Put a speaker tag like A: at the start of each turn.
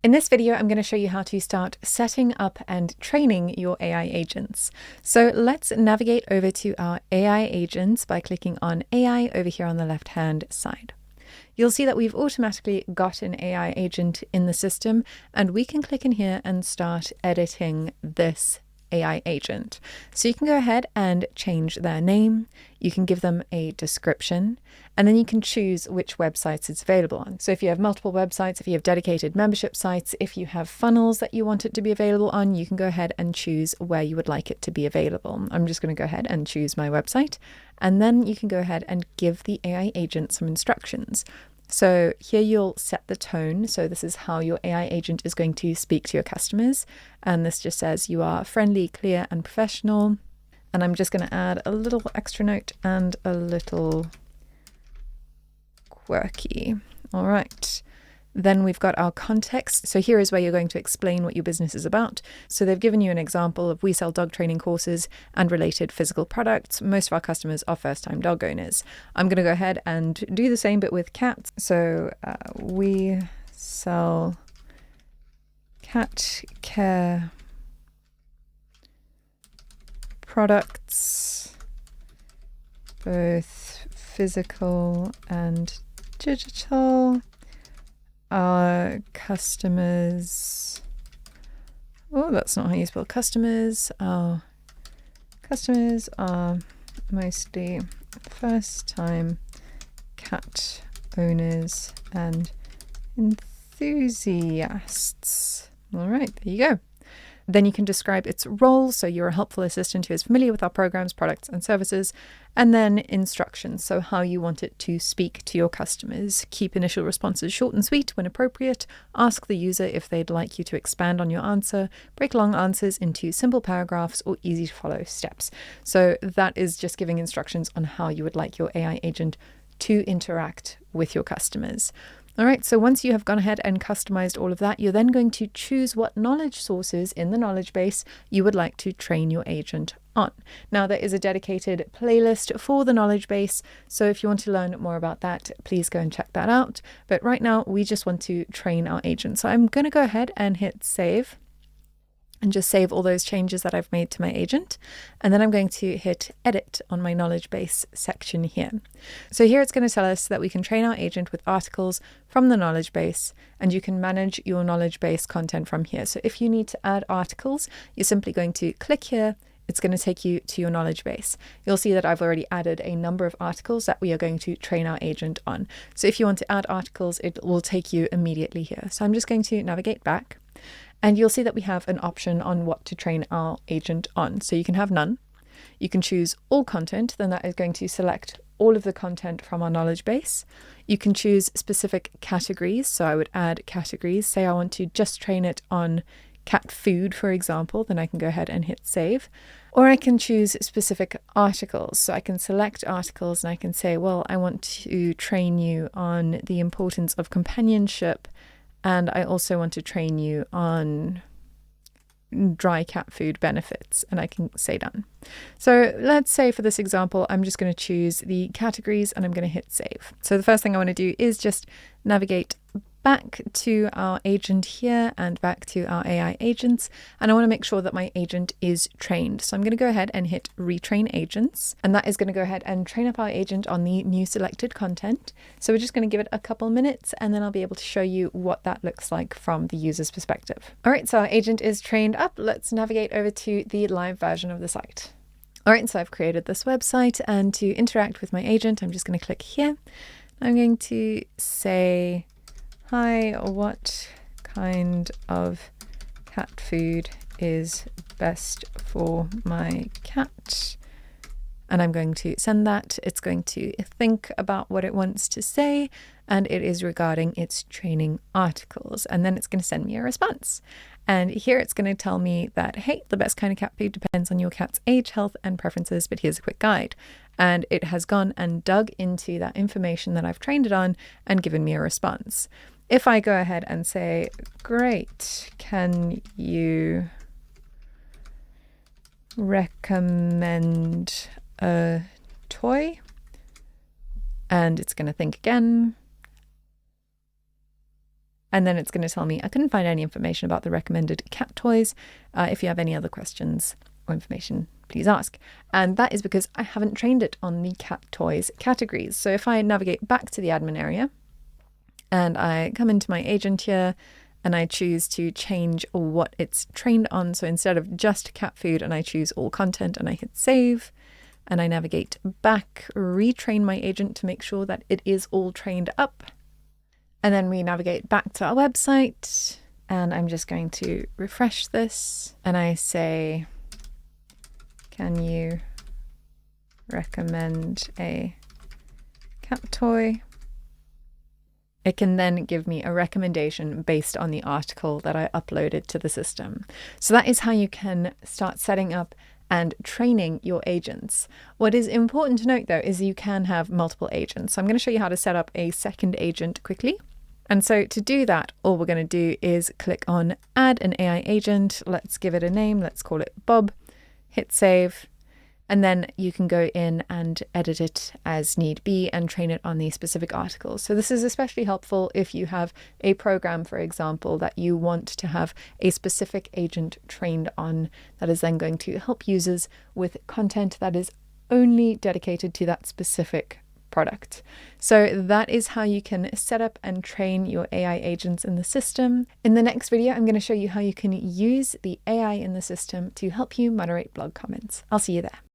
A: In this video, I'm going to show you how to start setting up and training your AI agents. So let's navigate over to our AI agents by clicking on AI over here on the left-hand side. You'll see that we've automatically got an AI agent in the system, and we can click in here and start editing this AI agent. So you can go ahead and change their name, you can give them a description, and then you can choose which websites it's available on. So if you have multiple websites, if you have dedicated membership sites, if you have funnels that you want it to be available on, you can go ahead and choose where you would like it to be available. I'm just going to go ahead and choose my website, and then you can go ahead and give the AI agent some instructions. So here you'll set the tone. So this is how your AI agent is going to speak to your customers. And this just says you are friendly, clear, and professional. And I'm just going to add a little extra note and a little quirky. All right. Then we've got our context. So here is where you're going to explain what your business is about. So they've given you an example of we sell dog training courses and related physical products. Most of our customers are first-time dog owners. I'm going to go ahead and do the same but with cats. So we sell cat care products, both physical and digital. Our customers, oh, that's not how you spell customers. Our customers are mostly first-time cat owners and enthusiasts. All right, there you go. Then you can describe its role. So you're a helpful assistant who is familiar with our programs, products, and services. And then instructions. So how you want it to speak to your customers. Keep initial responses short and sweet when appropriate. Ask the user if they'd like you to expand on your answer. Break long answers into simple paragraphs or easy to follow steps. So that is just giving instructions on how you would like your AI agent to interact with your customers. All right, so once you have gone ahead and customized all of that, you're then going to choose what knowledge sources in the knowledge base you would like to train your agent on. Now, there is a dedicated playlist for the knowledge base, so if you want to learn more about that, please go and check that out. But right now, we just want to train our agent. So I'm going to go ahead and hit save and just save all those changes that I've made to my agent. And then I'm going to hit edit on my knowledge base section here. So here it's going to tell us that we can train our agent with articles from the knowledge base, and you can manage your knowledge base content from here. So if you need to add articles, you're simply going to click here. It's going to take you to your knowledge base. You'll see that I've already added a number of articles that we are going to train our agent on. So if you want to add articles, it will take you immediately here. So I'm just going to navigate back. And you'll see that we have an option on what to train our agent on. So you can have none. You can choose all content, then that is going to select all of the content from our knowledge base. You can choose specific categories. So I would add categories. Say I want to just train it on cat food, for example, then I can go ahead and hit save. Or I can choose specific articles. So I can select articles and I can say, well, I want to train you on the importance of companionship, and I also want to train you on dry cat food benefits, and I can say done. So let's say for this example, I'm just going to choose the categories and I'm going to hit save. So the first thing I want to do is just navigate back to our agent here and back to our AI agents. And I want to make sure that my agent is trained. So I'm going to go ahead and hit retrain agents. And that is going to go ahead and train up our agent on the new selected content. So we're just going to give it a couple minutes and then I'll be able to show you what that looks like from the user's perspective. All right, so our agent is trained up. Let's navigate over to the live version of the site. All right, so I've created this website, and to interact with my agent, I'm just going to click here. I'm going to say, hi, what kind of cat food is best for my cat? And I'm going to send that. It's going to think about what it wants to say, and it is regarding its training articles. And then it's going to send me a response. And here it's going to tell me that, hey, the best kind of cat food depends on your cat's age, health, and preferences, but here's a quick guide. And it has gone and dug into that information that I've trained it on and given me a response. If I go ahead and say, great, can you recommend a toy? And it's going to think again. And then it's going to tell me I couldn't find any information about the recommended cat toys. If you have any other questions or information, please ask. And that is because I haven't trained it on the cat toys categories. So if I navigate back to the admin area and I come into my agent here and I choose to change what it's trained on. So instead of just cat food, and I choose all content and I hit save and I navigate back, retrain my agent to make sure that it is all trained up. And then we navigate back to our website and I'm just going to refresh this and I say, can you recommend a cat toy? It can then give me a recommendation based on the article that I uploaded to the system. So that is how you can start setting up and training your agents. What is important to note though is you can have multiple agents. So I'm going to show you how to set up a second agent quickly. And so to do that, all we're going to do is click on add an AI agent. Let's give it a name. Let's call it Bob. Hit save. And then you can go in and edit it as need be and train it on the specific articles. So this is especially helpful if you have a program, for example, that you want to have a specific agent trained on that is then going to help users with content that is only dedicated to that specific product. So that is how you can set up and train your AI agents in the system. In the next video, I'm going to show you how you can use the AI in the system to help you moderate blog comments. I'll see you there.